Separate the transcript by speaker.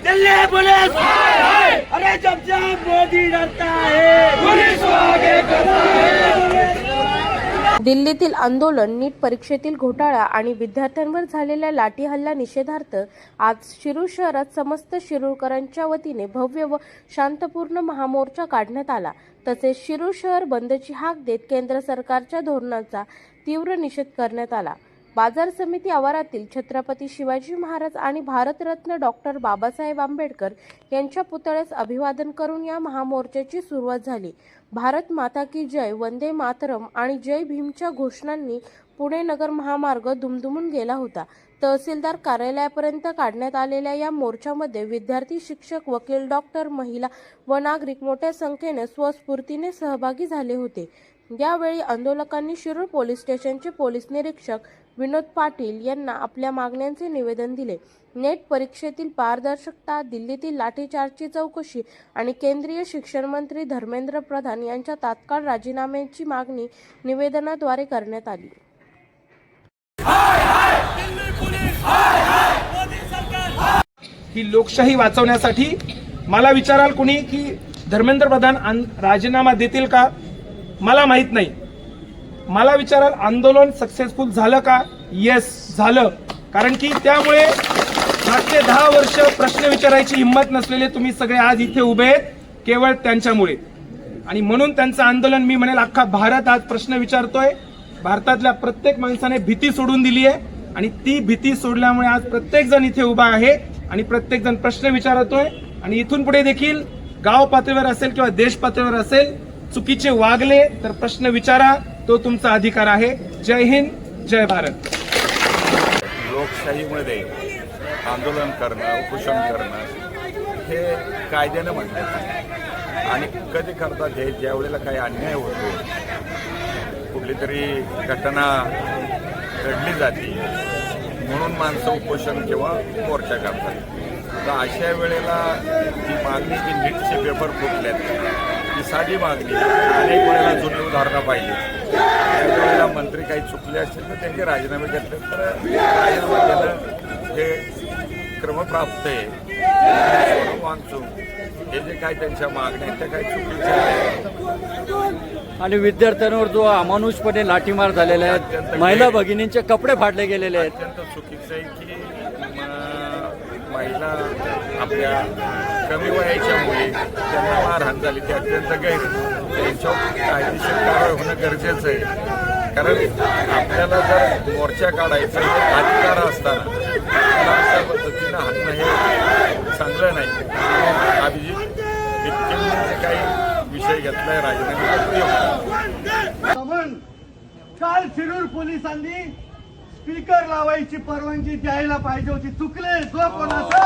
Speaker 1: Delhi police अरे जब जब मोदी डरता है पुलिस को आगे करता है।
Speaker 2: दिल्लीतील आंदोलन, नीट परीक्षेतील घोटाळा आणि विद्यार्थ्यांवर झालेल्या लाठी हल्ला निषेधार्थ आज शिरूर शहरात समस्त शिरूरकरांच्या वतीने भव्य व शांतपूर्ण महामोर्चा काढण्यात आला। तसेच शिरूर शहर बंदची हाक देत केंद्र सरकारच्या धोरणाचा तीव्र निषेध करण्यात आला। बाजार समिती आवारातील छत्रपती शिवाजी महाराज आणि भारतरत्न डॉक्टर बाबासाहेब आंबेडकर यांच्या पुतळ्यास अभिवादन करून या महामोर्चाची सुरुवात झाली। भारत माता की जय, वंदे मातरम आणि जय भीमच्या घोषणांनी पुणे नगर महामार्ग दुमदुमून गेला होता। तहसीलदार कार्यालयापर्यंत काढण्यात आलेल्या या मोर्चामध्ये विद्यार्थी, शिक्षक, वकील, डॉक्टर, महिला व नागरिक मोठ्या संख्येने स्वस्फूर्तीने सहभागी झाले होते। यावेळी आंदोलकांनी शिरूर पोलीस स्टेशनचे पोलीस निरीक्षक विनोद पाटील यांना आपल्या मागण्यांचे निवेदन दिले। नेट परीक्षेतील पारदर्शकता, दिल्लीतील लाठीचार्जची चौकशी आणि केंद्रीय शिक्षण मंत्री धर्मेंद्र प्रधान यांच्या तात्काळ राजीनाम्याची मागणी निवेदनाद्वारे करण्यात आली।
Speaker 3: ही लोकशाही वाचवण्यासाठी मला विचाराल कोणी की धर्मेंद्र प्रधान राजीनामा देतील का? मला माहित नाही। मला विचाराल आंदोलन सक्सेसफुल झालं का? येस झालं। कारण की त्यामुळे मागचे 10 वर्ष प्रश्न विचारायची हिंमत नसलेले तुम्ही सगळे आज इथे उभे आहेत केवळ त्यांच्यामुळे। आणि म्हणून त्यांचं आंदोलन मी म्हणेल अख्खा भारत आज प्रश्न विचारतोय। भारतातल्या प्रत्येक माणसाने भीती सोडून दिली आहे आणि ती भीती सोडल्यामुळे आज प्रत्येक जण इथे उभा आहे आणि प्रत्येक जण प्रश्न विचारतोय। आणि इथून पुढे देखील गाव पातळीवर असेल किंवा देश पातळीवर असेल, चुकीचे वागले तर प्रश्न विचारा, तो तुमचा अधिकार आहे। जय हिंद, जय भारत।
Speaker 4: लोकशाहीमध्ये आंदोलन करणं, उपोषण करणं हे कायद्यानं म्हटलं आणि कधी करतात हे ज्या वेळेला काही अन्याय होतो, कुठली तरी घटना घडली जाते म्हणून माणसं उपोषण किंवा मोर्चा करतात। तर अशा वेळेला जी मागणी की नीटचे पेपर फुटल्यात ही साधी मागणी, अनेक वेळेला जुनी उदाहरणं पाहिली। त्यावेळेला मंत्री काही चुकले असतील तर त्यांचे राजीनामे घेतले तर राजीनामा देणं हे क्रमप्राप्त आहे। वांचून हे जे काही त्यांच्या मागण्या आहेत त्या काही चुकीच्या आहेत।
Speaker 5: आणि विद्यार्थ्यांवर जो अमानुषपणे लाठीमार झालेला आहे, महिला भगिनींचे कपडे फाडले गेलेले आहेत,
Speaker 4: अत्यंत चुकीचं आहे की महिला आपल्या कमी वयाच्यामुळे त्यांना मारहाण झाली, ते अत्यंत गैर, त्यांच्यावर कायदेशीर कारवाई होणं गरजेचं आहे। कारण आपल्याला जर मोर्चा काढायचा अधिकार असताना अशा पद्धतीनं हाणणं हे चांगलं नाही। अभिजित इतके काही विषय घेतलाय राजीनामे
Speaker 1: काल शिरूर पोलिसांनी स्पीकर लावायची परवानगी द्यायला पाहिजे होती, चुकले जो कोणाचं